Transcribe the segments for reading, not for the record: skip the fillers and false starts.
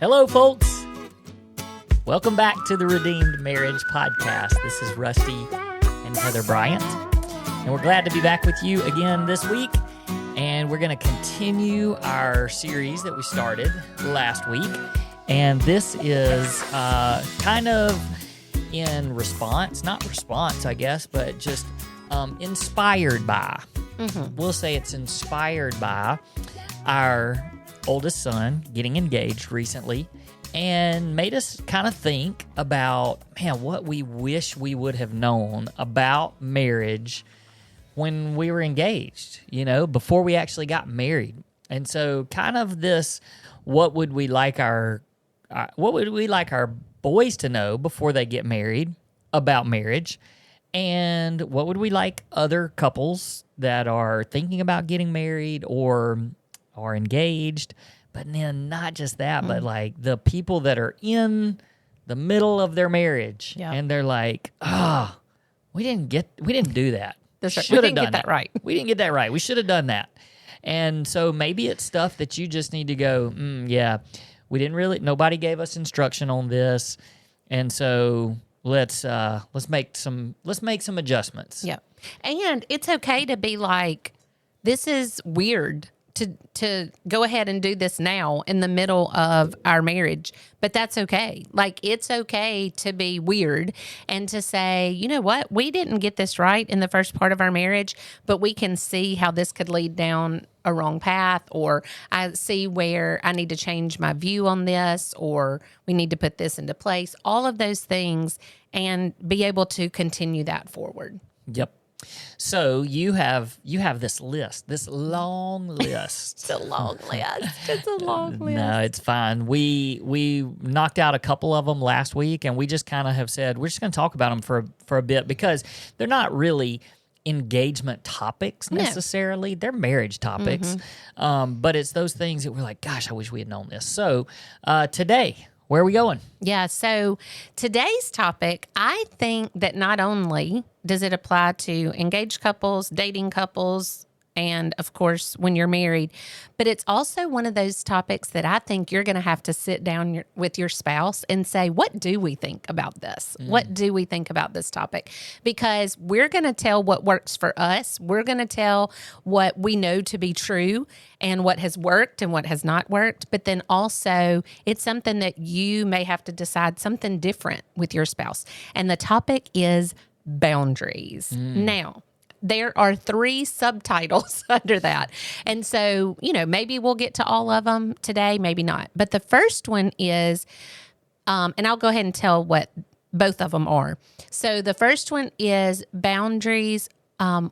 Hello, folks. Welcome back to the Redeemed Marriage Podcast. This is Rusty and Heather Bryant, and we're glad to be back with you again this week. And we're going to continue our series that we started last week. And this is kind of in response, not response, I guess, but just inspired by. We'll say it's inspired by our oldest son getting engaged recently, and made us kind of think about, man, what we wish we would have known about marriage when we were engaged, before we actually got married. And so kind of this, what would we like our boys to know before they get married about marriage? And what would we like other couples that are thinking about getting married or are engaged, but then not just that, but like the people that are in the middle of their marriage, and they're like, we didn't do that. That's right. We didn't get that right. We didn't get that right. We should have done that. And so maybe it's stuff that you just need to go, we didn't really, nobody gave us instruction on this. And so let's make some adjustments. Yeah. And it's okay to be like, this is weird to go ahead and do this now in the middle of our marriage, but that's okay. Like, it's okay to be weird and to say, you know what, we didn't get this right in the first part of our marriage, but we can see how this could lead down a wrong path, or I see where I need to change my view on this, or we need to put this into place, all of those things, and be able to continue that forward. Yep. So you have this list, this long list. It's a long list. It's a long list. No, it's fine. We knocked out a couple of them last week, and we just kind of have said we're just going to talk about them for a bit, because they're not really engagement topics necessarily. No. They're marriage topics. But it's those things that we're like, gosh, I wish we had known this. So today, where are we going? Yeah, so today's topic, I think that not only does it apply to engaged couples, dating couples, and of course, when you're married, but it's also one of those topics that I think you're going to have to sit down with your spouse and say, what do we think about this? What do we think about this topic? Because we're going to tell what works for us. We're going to tell what we know to be true and what has worked and what has not worked. But then also, it's something that you may have to decide something different with your spouse. And the topic is boundaries. Now, there are 3 subtitles under that. And so, maybe we'll get to all of them today, maybe not. But the first one is, and I'll go ahead and tell what both of them are. So the first one is boundaries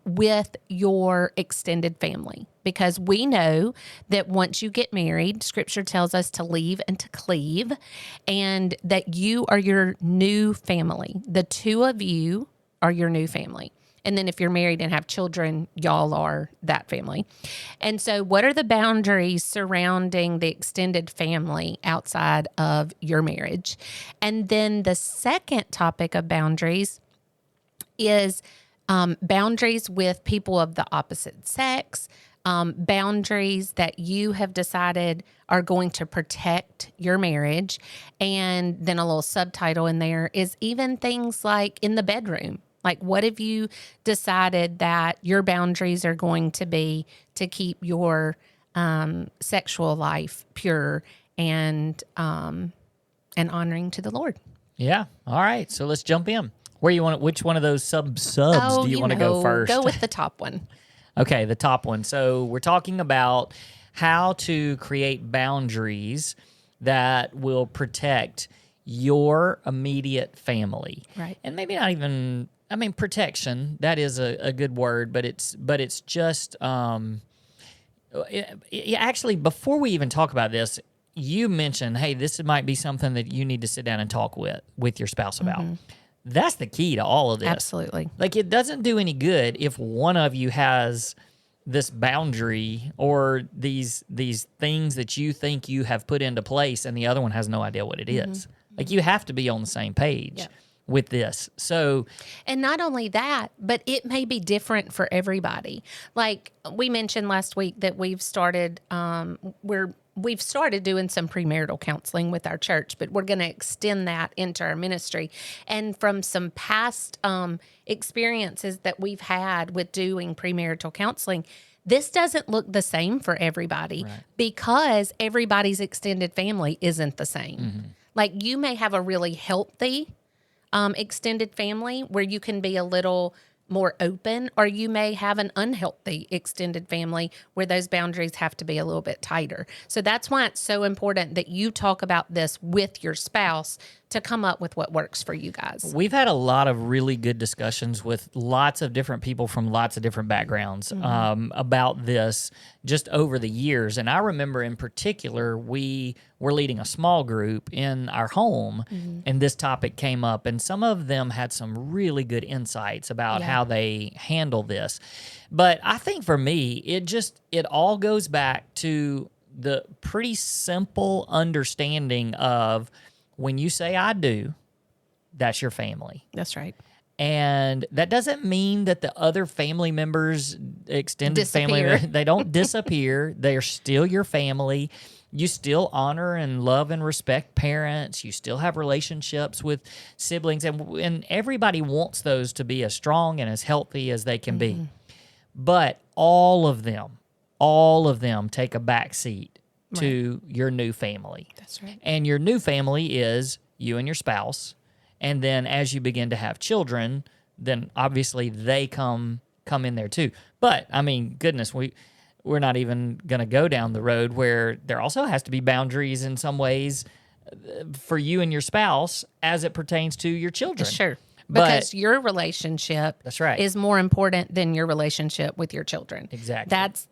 with your extended family. Because we know that once you get married, Scripture tells us to leave and to cleave, and that you are your new family. The 2 of you are your new family. And then if you're married and have children, y'all are that family. And so what are the boundaries surrounding the extended family outside of your marriage? And then the second topic of boundaries is boundaries with people of the opposite sex, boundaries that you have decided are going to protect your marriage. And then a little subtitle in there is even things like in the bedroom. Like, what have you decided that your boundaries are going to be to keep your sexual life pure and honoring to the Lord? Yeah. All right. So let's jump in. Which one of those subs do you want to go first? Go with the top one. Okay, the top one. So we're talking about how to create boundaries that will protect your immediate family. Right. And maybe not even, protection, that is a good word, but it's just, actually, before we even talk about this, you mentioned, hey, this might be something that you need to sit down and talk with your spouse about. That's the key to all of this. Absolutely. Like, it doesn't do any good if one of you has this boundary or these things that you think you have put into place and the other one has no idea what it is. Like, you have to be on the same page with this. So, and not only that, but it may be different for everybody. Like we mentioned last week that we've started, we're we've started doing some premarital counseling with our church, but we're going to extend that into our ministry. And from some past experiences that we've had with doing premarital counseling, this doesn't look the same for everybody because everybody's extended family isn't the same. Like you may have a really healthy extended family where you can be a little more open, or you may have an unhealthy extended family where those boundaries have to be a little bit tighter. So that's why it's so important that you talk about this with your spouse to come up with what works for you guys. We've had a lot of really good discussions with lots of different people from lots of different backgrounds about this just over the years. And I remember in particular, we were leading a small group in our home, and this topic came up, and some of them had some really good insights about how they handle this. But I think for me, it all goes back to the pretty simple understanding of when you say I do, that's your family. That's right. And that doesn't mean that the other family members, extended Disappear. family, they don't disappear. They're still your family. You still honor and love and respect parents. You still have relationships with siblings. And everybody wants those to be as strong and as healthy as they can be. But all of them take a back seat to your new family. That's right. And your new family is you and your spouse. And then as you begin to have children, then obviously they come in there too. But I mean, goodness, we're not even going to go down the road where there also has to be boundaries in some ways for you and your spouse as it pertains to your children. Sure. But Because your relationship that's right. is more important than your relationship with your children. Exactly. That's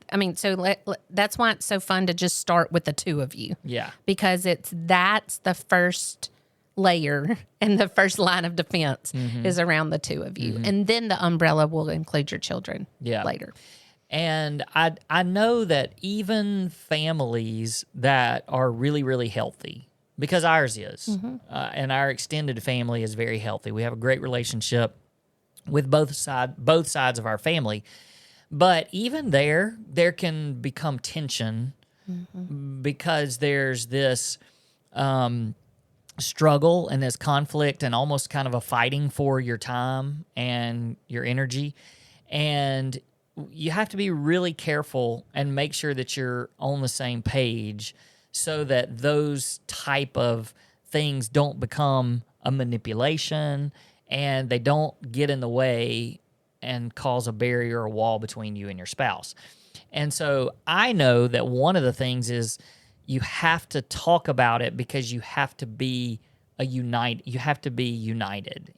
why it's so fun to just start with the two of you. Yeah. Because that's the first layer and the first line of defense is around the two of you. And then the umbrella will include your children later. And I know that even families that are really, really healthy, because ours is, and our extended family is very healthy. We have a great relationship with both sides of our family. But even there can become tension because there's this struggle and this conflict and almost kind of a fighting for your time and your energy. And you have to be really careful and make sure that you're on the same page so that those type of things don't become a manipulation and they don't get in the way and cause a barrier or wall between you and your spouse. And so I know that one of the things is you have to talk about it because you have to be united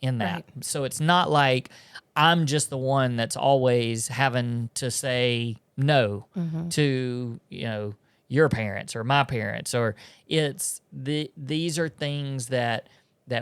in that. Right. So it's not like I'm just the one that's always having to say no to, your parents or my parents, or it's these are things that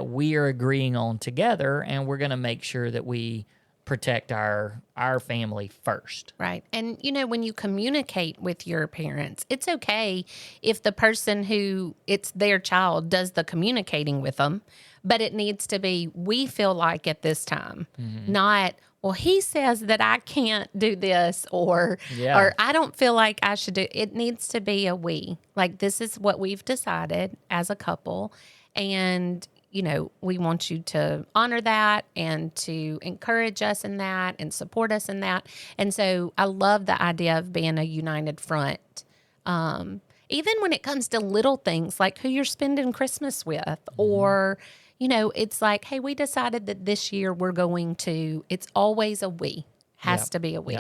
we are agreeing on together, and we're going to make sure that we protect our family first. Right. And, when you communicate with your parents, it's okay if the person who it's their child does the communicating with them, but it needs to be, we feel like at this time, not, well, he says that I can't do this or I don't feel like I should do. It needs to be a we. Like, this is what we've decided as a couple. And, we want you to honor that and to encourage us in that and support us in that. And so I love the idea of being a united front. Even when it comes to little things like who you're spending Christmas with or, it's like, hey, we decided that this year we're going to, it's always a we. Has to be a we.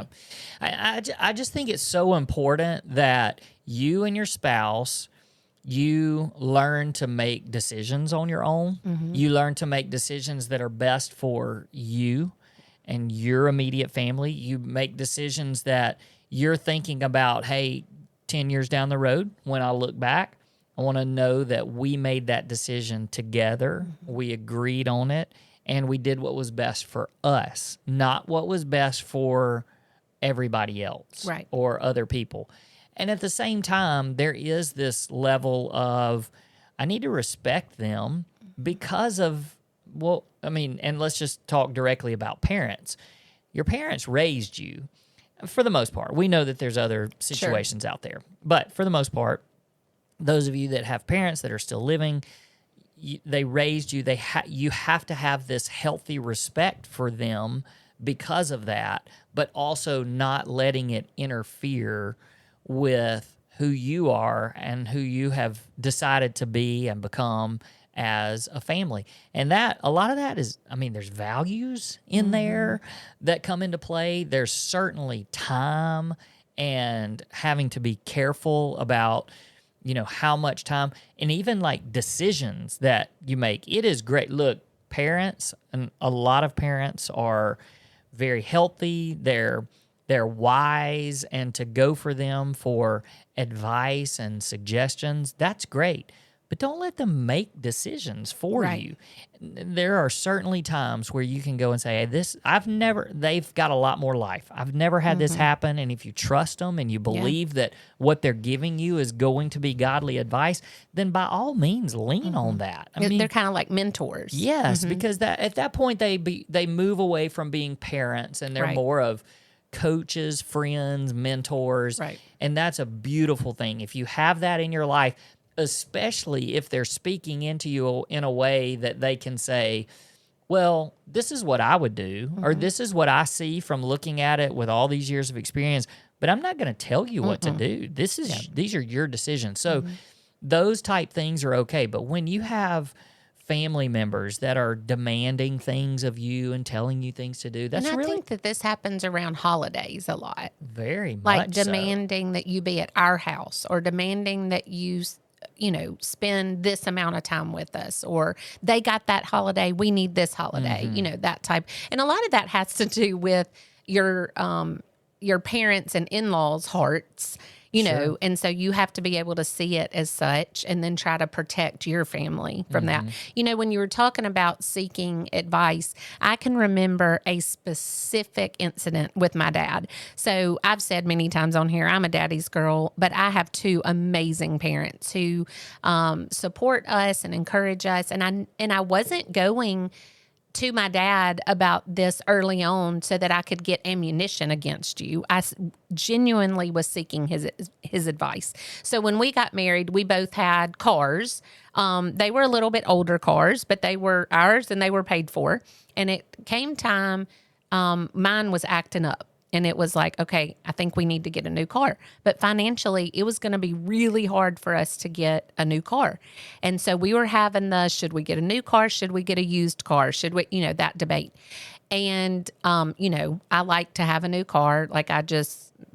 I just think it's so important that you and your spouse, you learn to make decisions on your own. You learn to make decisions that are best for you and your immediate family. You make decisions that you're thinking about, hey, 10 years down the road, when I look back, I want to know that we made that decision together. We agreed on it, and we did what was best for us, not what was best for everybody else or other people. And at the same time, there is this level of, I need to respect them because of, and let's just talk directly about parents. Your parents raised you, for the most part. We know that there's other situations out there, but for the most part, those of you that have parents that are still living, they raised you. You have to have this healthy respect for them because of that, but also not letting it interfere with who you are and who you have decided to be and become as a family. And that, a lot of that is, I mean, there's values in there that come into play. There's certainly time and having to be careful about, how much time, and even like decisions that you make. It is great. Look, parents, and a lot of parents are very healthy. They're wise, and to go for them for advice and suggestions, that's great. But don't let them make decisions for you. There are certainly times where you can go and say, hey, they've got a lot more life. I've never had this happen. And if you trust them and you believe that what they're giving you is going to be godly advice, then by all means lean on that. I mean, they're kind of like mentors. Yes, because at that point they move away from being parents, and they're more of coaches, friends, mentors. Right. And that's a beautiful thing. If you have that in your life, especially if they're speaking into you in a way that they can say, well, this is what I would do, or this is what I see from looking at it with all these years of experience, but I'm not going to tell you what to do. These are your decisions. So those type things are okay. But when you have family members that are demanding things of you and telling you things to do, I think that this happens around holidays a lot. Very much like demanding that you be at our house, or demanding that you spend this amount of time with us, or they got that holiday, we need this holiday, that type. And a lot of that has to do with your parents and in-laws' hearts, know, and so you have to be able to see it as such and then try to protect your family from that. When you were talking about seeking advice, I can remember a specific incident with my dad. So I've said many times on here, I'm a daddy's girl, but I have two amazing parents who support us and encourage us. And I wasn't going to my dad about this early on so that I could get ammunition against you. I genuinely was seeking his advice. So when we got married, we both had cars. They were a little bit older cars, but they were ours and they were paid for. And it came time, mine was acting up. And it was like, okay, I think we need to get a new car. But financially, it was going to be really hard for us to get a new car. And so we were having should we get a new car? Should we get a used car? Should we, that debate. And, I like to have a new car.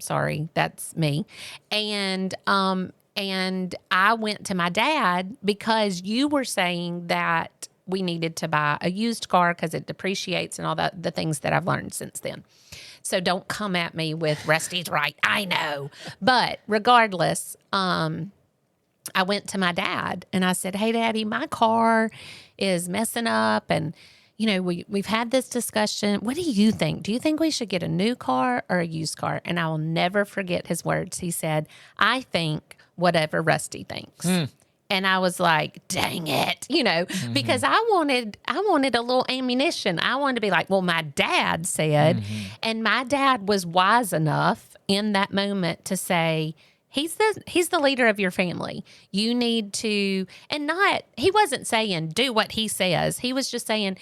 Sorry, that's me. And I went to my dad because you were saying that we needed to buy a used car because it depreciates and all the things that I've learned since then. So don't come at me with Rusty's right. I know. But regardless, I went to my dad and I said, hey, Daddy, my car is messing up. And, we've had this discussion. What do you think? Do you think we should get a new car or a used car? And I will never forget his words. He said, I think whatever Rusty thinks. And I was like, dang it, because I wanted a little ammunition. I wanted to be like, well, my dad said, and my dad was wise enough in that moment to say, he's the leader of your family. You need to, he wasn't saying do what he says. He was just saying,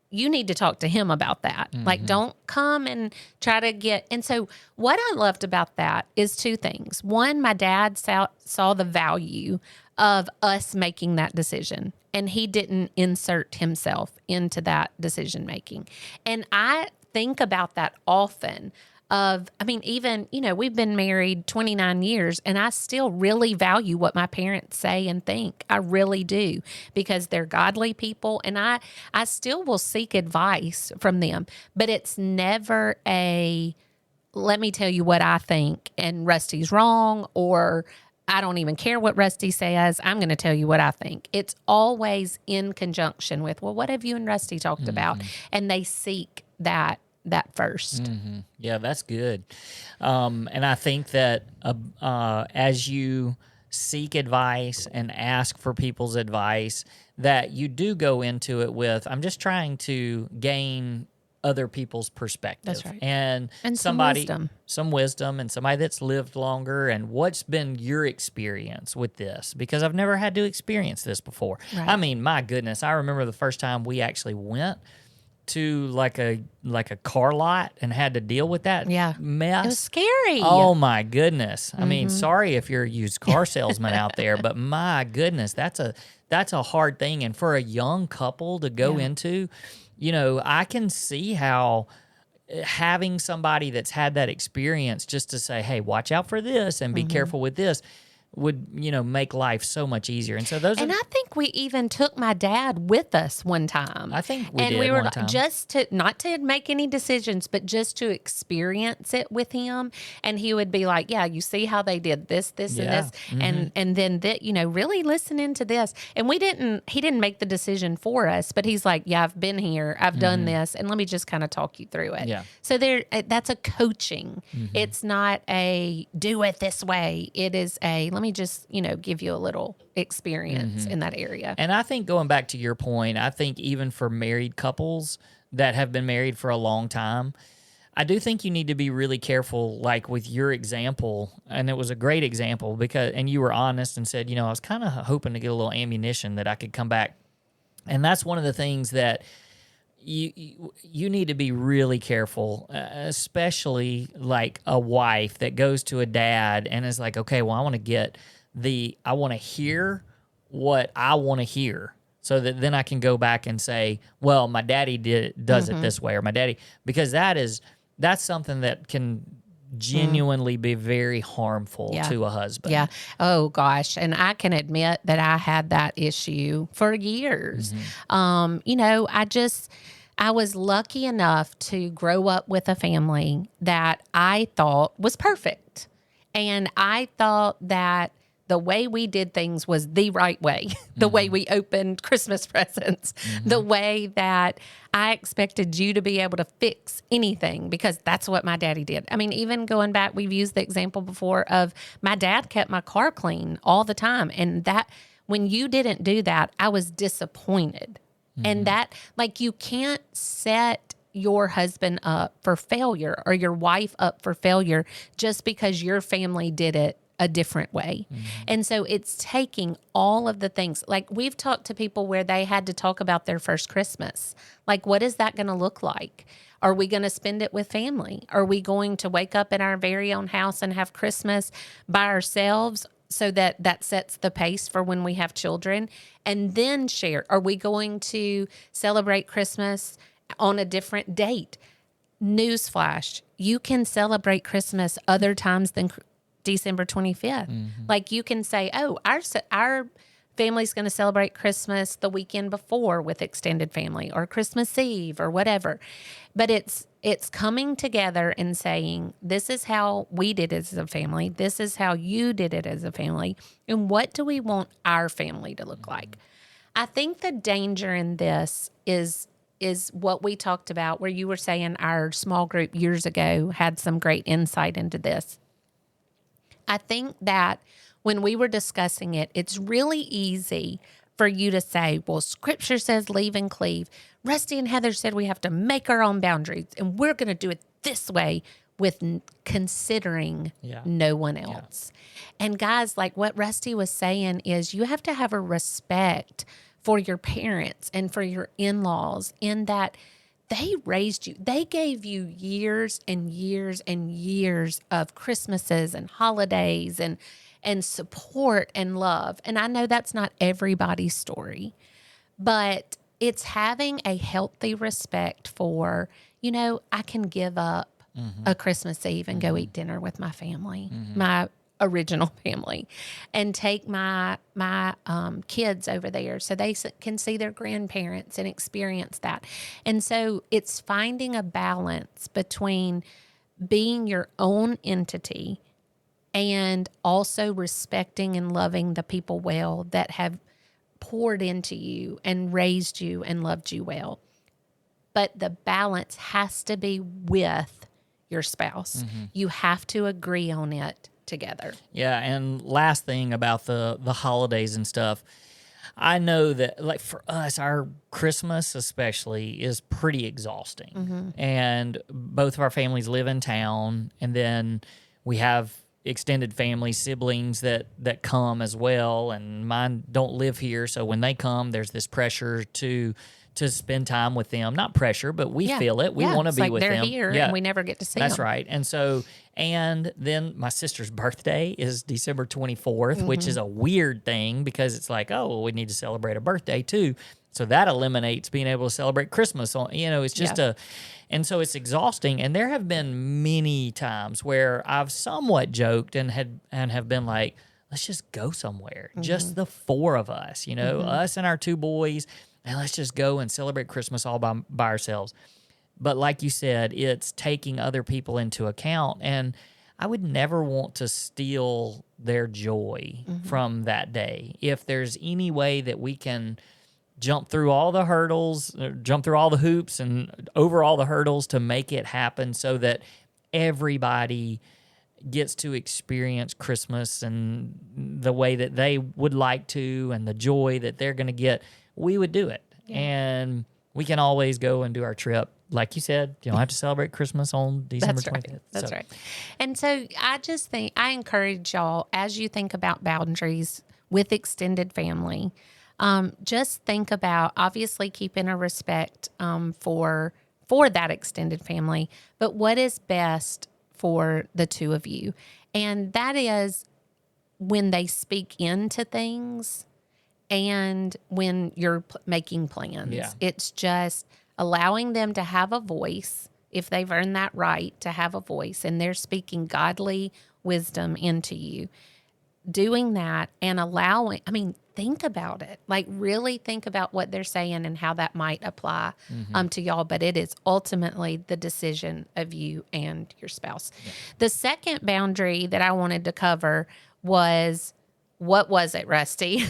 you need to talk to him about that. Like, don't come and try to get. And so what I loved about that is two things. One, my dad saw the value of us making that decision, and he didn't insert himself into that decision making. And I think about that often even, we've been married 29 years and I still really value what my parents say and think. I really do, because they're godly people, and I still will seek advice from them, but it's never let me tell you what I think and Rusty's wrong, or I don't even care what Rusty says. I'm going to tell you what I think. It's always in conjunction with, well, what have you and Rusty talked about? And they seek that first. Yeah, that's good. And I think that as you seek advice and ask for people's advice, that you do go into it with, I'm just trying to gain other people's perspective. That's right. And somebody, some wisdom, and somebody that's lived longer. And what's been your experience with this? Because I've never had to experience this before. Right. I mean, my goodness, I remember the first time we actually went to like a car lot and had to deal with that mess. It was scary. Oh my goodness. I mean, sorry if you're a used car salesman out there, but my goodness, that's a hard thing. And for a young couple to go into, you know, I can see how having somebody that's had that experience just to say, hey, watch out for this and be careful with this would, you know, make life so much easier. And so I think we even took my dad with us one time. I think we did we were one time. just to, not to make any decisions, but just to experience it with him. And he would be like, yeah, you see how they did this, and this. And then that, you know, really listening to this. And he didn't make the decision for us, but he's like, yeah, I've been here, I've done this, and let me just kind of talk you through it. Yeah. So that's a coaching. It's not a do it this way. It is let me just, you know, give you a little experience in that area. And I think going back to your point, I think even for married couples that have been married for a long time, I do think you need to be really careful, like with your example, and it was a great example and you were honest and said, you know, I was kind of hoping to get a little ammunition that I could come back. And that's one of the things that you need to be really careful, especially like a wife that goes to a dad and is like, okay, well, I want to hear what I want to hear, so that then I can go back and say, well, my daddy does it this way, or my daddy, because that's something that can genuinely be very harmful to a husband. Yeah. Oh gosh. And I can admit that I had that issue for years. You know, I was lucky enough to grow up with a family that I thought was perfect. And I thought that the way we did things was the right way, the way we opened Christmas presents, the way that I expected you to be able to fix anything, because that's what my daddy did. I mean, even going back, we've used the example before of my dad kept my car clean all the time. And that when you didn't do that, I was disappointed. And that, like, you can't set your husband up for failure or your wife up for failure just because your family did it a different way. And so it's taking all of the things, like we've talked to people where they had to talk about their first Christmas. Like, what is that going to look like? Are we going to spend it with family? Are we going to wake up in our very own house and have Christmas by ourselves, so that sets the pace for when we have children, and then share? Are we going to celebrate Christmas on a different date? Newsflash, you can celebrate Christmas other times than December 25th. Like, you can say, oh, our family's going to celebrate Christmas the weekend before with extended family, or Christmas Eve, or whatever. But it's coming together and saying, this is how we did it as a family. This is how you did it as a family. And what do we want our family to look like? I think the danger in this is what we talked about, where you were saying our small group years ago had some great insight into this. I think that when we were discussing it, it's really easy for you to say, well, Scripture says leave and cleave. Rusty and Heather said we have to make our own boundaries, and we're going to do it this way with considering no one else. And guys, like what Rusty was saying is, you have to have a respect for your parents and for your in-laws, in that they raised you. They gave you years and years and years of Christmases and holidays and support and love. And I know that's not everybody's story, but it's having a healthy respect for, you know, I can give up a Christmas Eve and go eat dinner with my family, my original family, and take my kids over there so they can see their grandparents and experience that. And so it's finding a balance between being your own entity and also respecting and loving the people well that have poured into you and raised you and loved you well. But the balance has to be with your spouse. You have to agree on it together. Yeah, and last thing about the holidays and stuff, I know that, like, for us, our Christmas especially is pretty exhausting. And both of our families live in town, and then we have extended family, siblings that come as well, and mine don't live here, so when they come, there's this pressure to spend time with them. Not pressure, but we feel it. We want to be with they're them. here, and we never get to see them. That's right. And so, and then my sister's birthday is December 24th, which is a weird thing because it's like, oh, well, we need to celebrate a birthday too. So that eliminates being able to celebrate Christmas. It's just and so it's exhausting. And there have been many times where I've somewhat joked and have been like, let's just go somewhere. Just the four of us, us and our two boys, and let's just go and celebrate Christmas all by ourselves. But like you said, it's taking other people into account. And I would never want to steal their joy from that day. If there's any way that we can jump through all the hurdles, jump through all the hoops and over all the hurdles to make it happen so that everybody gets to experience Christmas and the way that they would like to and the joy that they're going to get, we would do it. Yeah. And we can always go and do our trip. Like you said, you don't have to celebrate Christmas on December 20th. That's right. And so I just think I encourage y'all, as you think about boundaries with extended family, just think about obviously keeping a respect for that extended family, but what is best for the two of you. And that is when they speak into things and when you're making plans. Yeah. It's just allowing them to have a voice, if they've earned that right to have a voice, and they're speaking godly wisdom into you. Doing that and think about it. Like, really think about what they're saying and how that might apply to y'all. But it is ultimately the decision of you and your spouse. Yeah. The second boundary that I wanted to cover was, what was it, Rusty?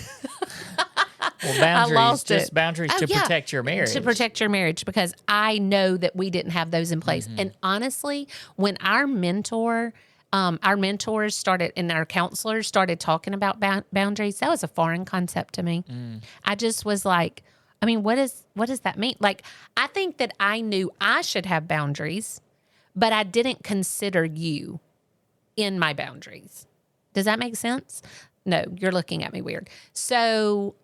Well, boundaries to protect your marriage. To protect your marriage, because I know that we didn't have those in place. And honestly, when our mentors started and our counselors started talking about boundaries, that was a foreign concept to me. I just was like, what does that mean? Like, I think that I knew I should have boundaries, but I didn't consider you in my boundaries. Does that make sense? No, you're looking at me weird. So,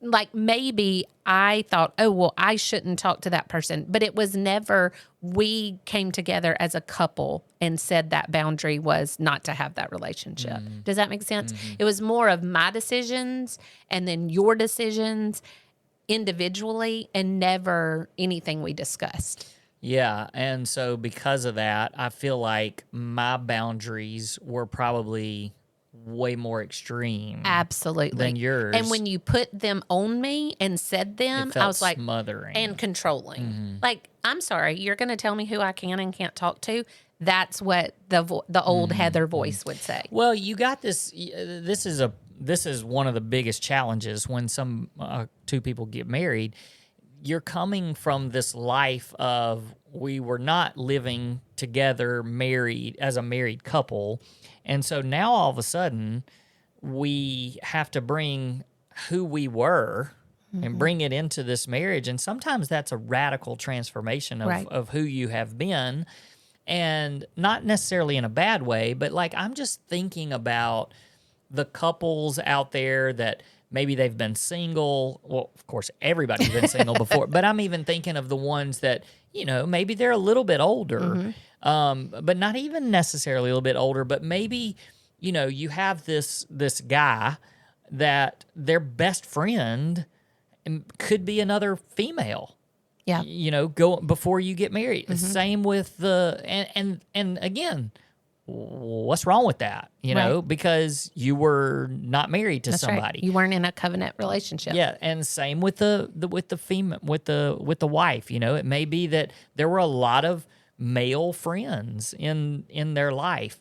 like, maybe I thought, oh, well, I shouldn't talk to that person. But it was never, we came together as a couple and said that boundary was not to have that relationship. Does that make sense? It was more of my decisions and then your decisions individually, and never anything we discussed. Yeah. And so because of that, I feel like my boundaries were probably way more extreme, absolutely, than yours. And when you put them on me and said them, I was like smothering and controlling. Like, I'm sorry, you're going to tell me who I can and can't talk to. That's what the old Heather voice would say. Well, you got this. This is one of the biggest challenges when two people get married. You're coming from this life of, we were not living together, married as a married couple. And so now all of a sudden we have to bring who we were and bring it into this marriage. And sometimes that's a radical transformation of who you have been, and not necessarily in a bad way, but like, I'm just thinking about the couples out there that maybe they've been single. Well, of course, everybody's been single before, but I'm even thinking of the ones that, maybe they're a little bit older, but not even necessarily a little bit older, but maybe, you have this guy that their best friend could be another female. Yeah. Go before you get married. Same with and again, what's wrong with that? Because you were not married to somebody. Right. You weren't in a covenant relationship. Yeah, and same with the female, with the wife. It may be that there were a lot of male friends in their life,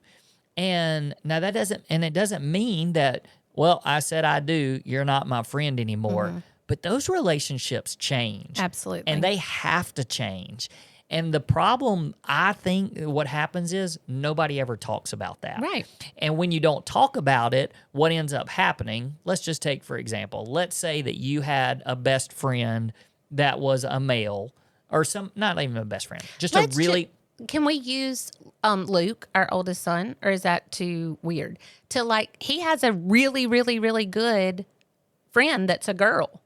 and now it doesn't mean that, well, I said I do, you're not my friend anymore. But those relationships change. Absolutely. And they have to change. And the problem, I think, what happens is nobody ever talks about that. Right. And when you don't talk about it, what ends up happening, let's just take, for example, let's say that you had a best friend that was a male, or not even a best friend, just a really... Can we use Luke, our oldest son, or is that too weird? He has a really, really, really good friend that's a girl,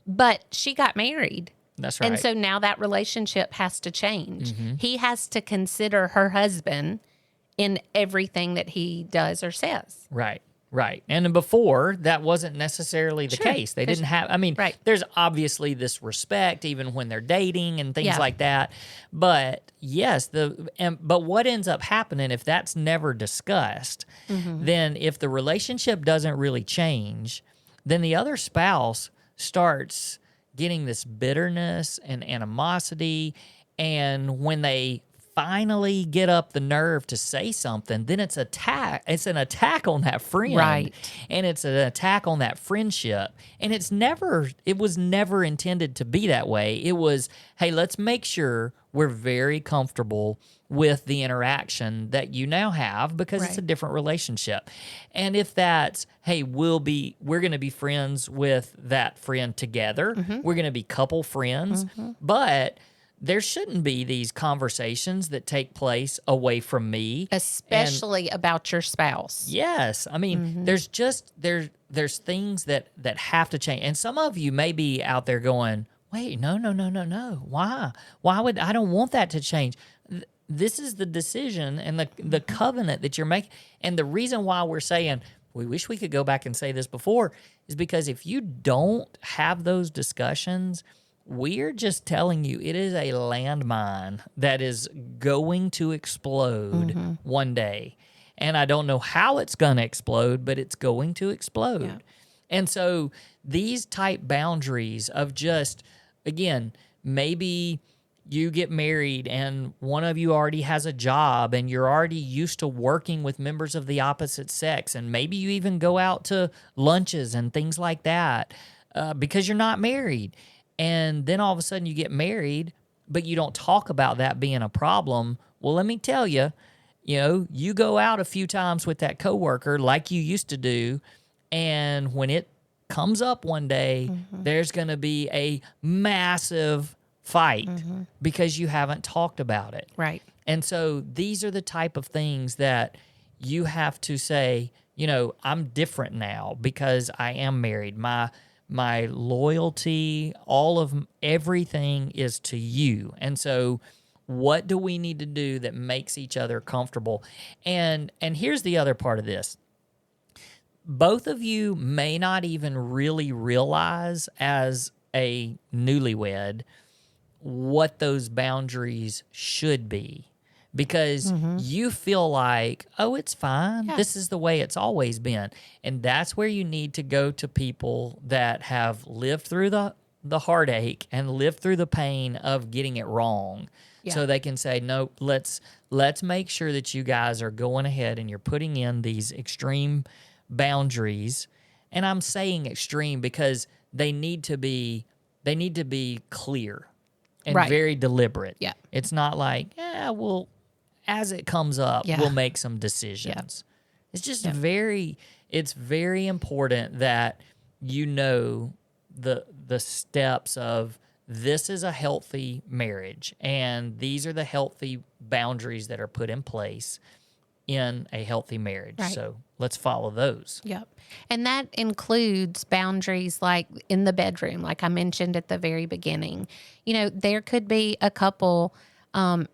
but she got married. That's right. And so now that relationship has to change. He has to consider her husband in everything that he does or says. Right. And then before, that wasn't necessarily the case. They didn't have, there's obviously this respect even when they're dating and things like that. But yes, but what ends up happening if that's never discussed, then if the relationship doesn't really change, then the other spouse starts getting this bitterness and animosity. And when they finally get up the nerve to say something, then it's an attack on that friend. Right. And it's an attack on that friendship. And it was never intended to be that way. It was, hey, let's make sure we're very comfortable with the interaction that you now have because it's a different relationship. And if that's, hey, we're going to be friends with that friend together. We're going to be couple friends. But there shouldn't be these conversations that take place away from me. Especially about your spouse. Yes. There's things that have to change. And some of you may be out there going, wait, no. Why? I don't want that to change. This is the decision and the covenant that you're making. And the reason why we're saying, we wish we could go back and say this before, is because if you don't have those discussions, we're just telling you it is a landmine that is going to explode one day. And I don't know how it's going to explode, but it's going to explode. Yeah. And so these type boundaries of just, again, maybe you get married and one of you already has a job and you're already used to working with members of the opposite sex. And maybe you even go out to lunches and things like that because you're not married. And then all of a sudden you get married, but you don't talk about that being a problem. Well, let me tell you, you go out a few times with that coworker like you used to do, and when it comes up one day, there's going to be a massive fight because you haven't talked about it. Right. And so these are the type of things that you have to say, I'm different now because I am married. My loyalty, everything is to you. And so what do we need to do that makes each other comfortable? And here's the other part of this. Both of you may not even really realize as a newlywed what those boundaries should be. Because you feel like, oh, it's fine. Yeah. This is the way it's always been. And that's where you need to go to people that have lived through the heartache and lived through the pain of getting it wrong. Yeah. So they can say, no, let's make sure that you guys are going ahead and you're putting in these extreme boundaries. And I'm saying extreme because they need to be clear and very deliberate. Yeah. It's not like, as it comes up, we'll make some decisions. Yeah. It's just it's very important that the steps of this is a healthy marriage and these are the healthy boundaries that are put in place in a healthy marriage. Right. So let's follow those. Yep. And that includes boundaries like in the bedroom, like I mentioned at the very beginning. There could be a couple,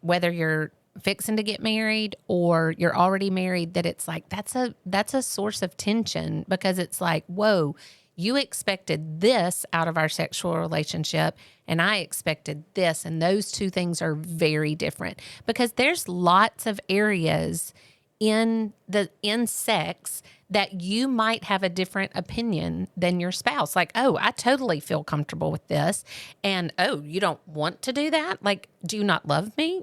whether you're fixing to get married or you're already married, that it's like that's a source of tension because it's like, whoa, you expected this out of our sexual relationship and I expected this, and those two things are very different because there's lots of areas in sex that you might have a different opinion than your spouse. Like, oh, I totally feel comfortable with this. And, oh, you don't want to do that? Like, do you not love me?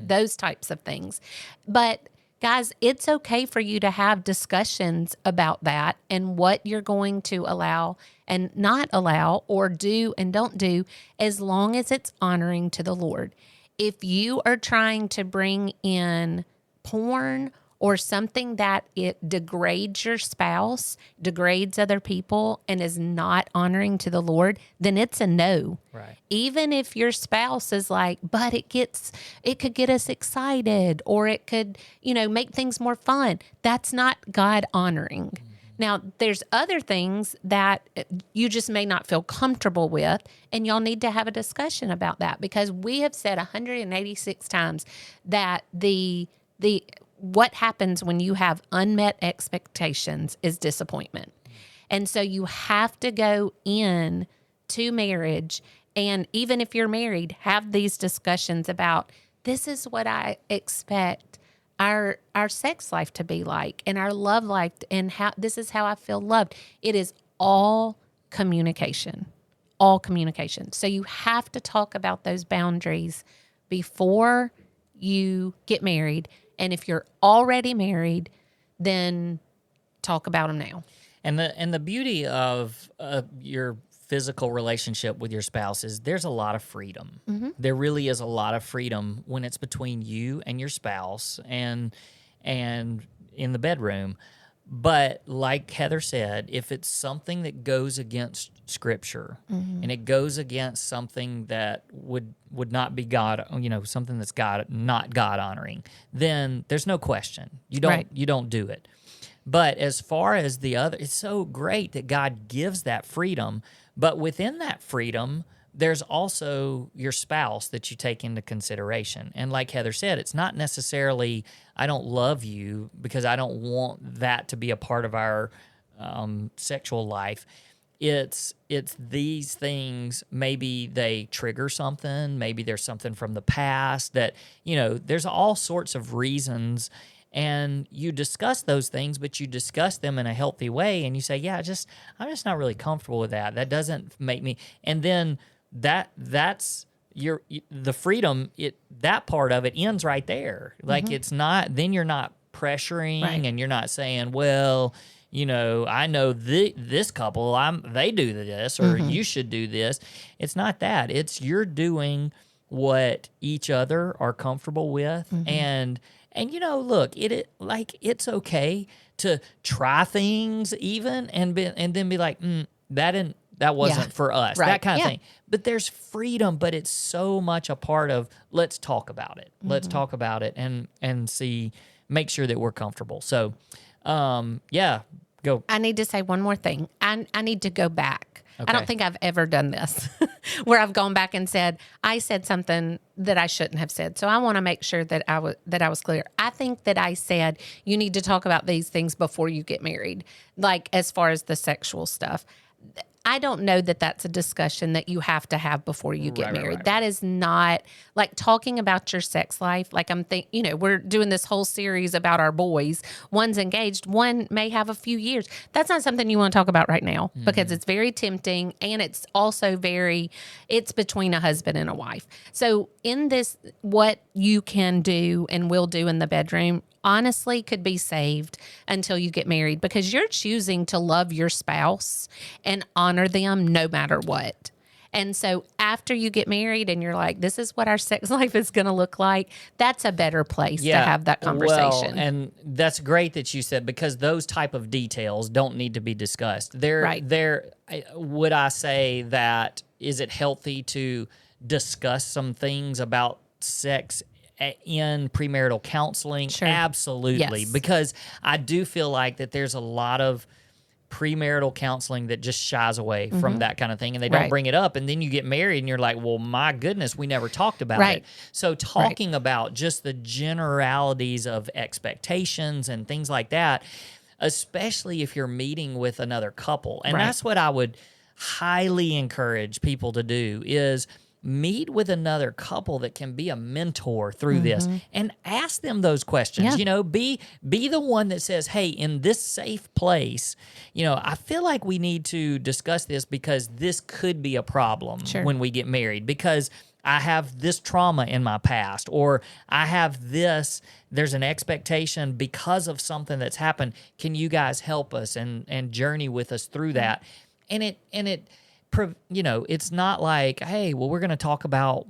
Those types of things. But guys, it's okay for you to have discussions about that and what you're going to allow and not allow or do and don't do as long as it's honoring to the Lord. if you are trying to bring in porn or something that it degrades your spouse, degrades other people, and is not honoring to the Lord, then it's a no. Right. Even if your spouse is like, but it could get us excited, or it could, make things more fun. That's not God honoring. Mm-hmm. Now, there's other things that you just may not feel comfortable with, and y'all need to have a discussion about that, because we have said 186 times that what happens when you have unmet expectations is disappointment. And so you have to go in to marriage, and even if you're married, have these discussions about, this is what I expect our sex life to be like, and our love life, and this is how I feel loved. It is all communication. So you have to talk about those boundaries before you get married. And if you're already married, then talk about them now. And the beauty of your physical relationship with your spouse is there's a lot of freedom. Mm-hmm. There really is a lot of freedom when it's between you and your spouse and in the bedroom. But like Heather said, if it's something that goes against Scripture, mm-hmm. and it goes against something that would not be God, something that's not God honoring, then there's no question. You don't do it. But as far as the other, it's so great that God gives that freedom. But within that freedom, there's also your spouse that you take into consideration. And like Heather said, it's not necessarily, I don't love you because I don't want that to be a part of our sexual life. It's these things, maybe they trigger something, maybe there's something from the past that, there's all sorts of reasons. And you discuss those things, but you discuss them in a healthy way. And you say, I'm just not really comfortable with that. That doesn't make me. And then that's the freedom. That part of it ends right there. Like, mm-hmm. It's not. Then you're not pressuring, right. And you're not saying, well, I know this couple. They do this, or mm-hmm. you should do this. It's not that. It's you're doing what each other are comfortable with, mm-hmm. and look, it's okay to try things even and then be like, that wasn't for us, right. That kind of thing. But there's freedom, but it's so much a part of, let's talk about it. Mm-hmm. Let's talk about it and make sure that we're comfortable. So, go. I need to say one more thing. I need to go back. Okay. I don't think I've ever done this where I've gone back and said, I said something that I shouldn't have said. So I want to make sure that I was clear. I think that I said you need to talk about these things before you get married, like as far as the sexual stuff. I don't know that that's a discussion that you have to have before you get married. Right. That is not like talking about your sex life. Like we're doing this whole series about our boys. One's engaged. One may have a few years. That's not something you want to talk about right now, mm-hmm. because it's very tempting. And it's also it's between a husband and a wife. So in this, what you can do and will do in the bedroom honestly could be saved until you get married, because you're choosing to love your spouse and honor them no matter what. And so after you get married and you're like, this is what our sex life is going to look like, that's a better place to have that conversation. Well, and that's great that you said, because those type of details don't need to be discussed. Would I say that, is it healthy to discuss some things about sex in premarital counseling? Sure. Absolutely. Yes. Because I do feel like that there's a lot of premarital counseling that just shies away mm-hmm. from that kind of thing, and they don't bring it up, and then you get married and you're like, well, my goodness, we never talked about it. So talking about just the generalities of expectations and things like that, especially if you're meeting with another couple, and that's what I would highly encourage people to do, is meet with another couple that can be a mentor through mm-hmm. this, and ask them those questions. Be the one that says, hey, in this safe place, I feel like we need to discuss this because this could be a problem when we get married, because I have this trauma in my past, or I have there's an expectation because of something that's happened. Can you guys help us and journey with us through that? And it it's not like, hey, well, we're going to talk about,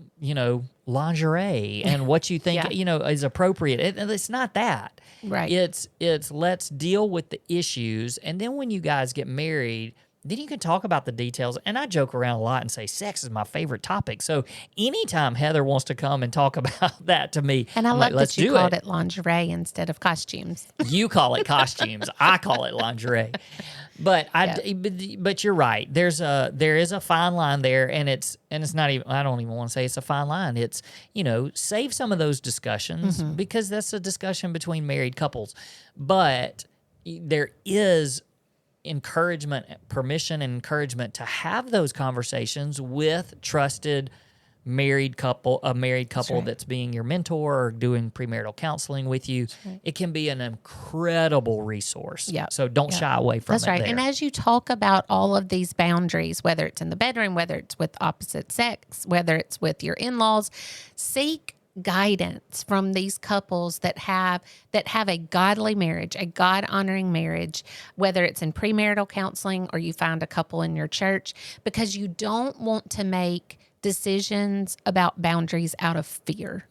lingerie and what you think, is appropriate. It's not that. Right. It's let's deal with the issues. And then when you guys get married, then you can talk about the details. And I joke around a lot and say sex is my favorite topic. So anytime Heather wants to come and talk about that to me, and I I'm love like, let's that you do called it. it lingerie instead of costumes. You call it costumes. I call it lingerie. But but you're right. There is a fine line there, and it's not even. I don't even want to say it's a fine line. It's save some of those discussions because that's a discussion between married couples. But there is permission and encouragement to have those conversations with trusted married couple that's being your mentor or doing premarital counseling with you. It can be an incredible resource. Yeah. So don't shy away from it. That's right. There. And as you talk about all of these boundaries, whether it's in the bedroom, whether it's with opposite sex, whether it's with your in-laws, seek guidance from these couples that have a godly marriage, a God-honoring marriage, whether it's in premarital counseling or you find a couple in your church, because you don't want to make decisions about boundaries out of fear.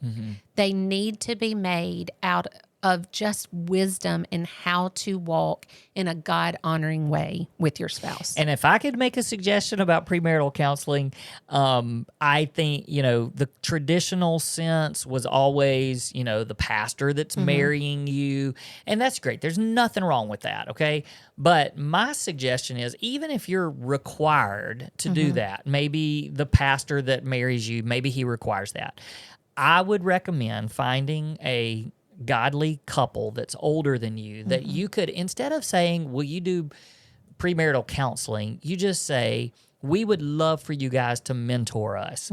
They need to be made out of just wisdom in how to walk in a God-honoring way with your spouse. And if I could make a suggestion about premarital counseling, I think, the traditional sense was always, the pastor that's marrying you. And that's great. There's nothing wrong with that, okay? But my suggestion is, even if you're required to do that, maybe the pastor that marries you, maybe he requires that. I would recommend finding a godly couple that's older than you that you could, instead of saying, will you do premarital counseling, you just say, we would love for you guys to mentor us.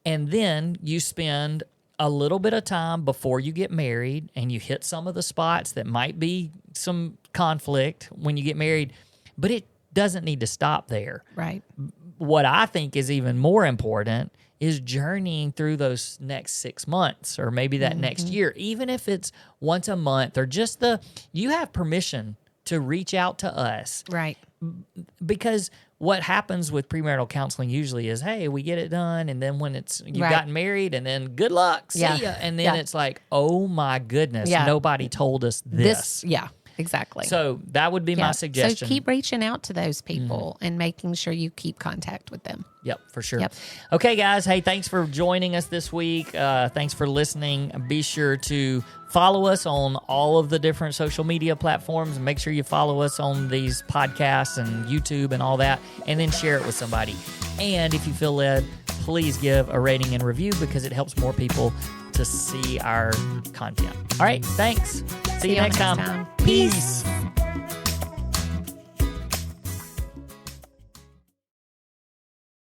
And then you spend a little bit of time before you get married and you hit some of the spots that might be some conflict when you get married, but it doesn't need to stop there. Right. What I think is even more important is journeying through those next 6 months or maybe that next year, even if it's once a month or just you have permission to reach out to us. Right. Because what happens with premarital counseling usually is, hey, we get it done. And then when you've gotten married and then good luck, see ya. And then it's like, oh my goodness, nobody told us this. Exactly. So that would be my suggestion. So keep reaching out to those people and making sure you keep contact with them. Yep, for sure. Yep. Okay, guys. Hey, thanks for joining us this week. Thanks for listening. Be sure to follow us on all of the different social media platforms. Make sure you follow us on these podcasts and YouTube and all that, and then share it with somebody. And if you feel led, please give a rating and review because it helps more people to see our content. All right, thanks. See you next time. Peace.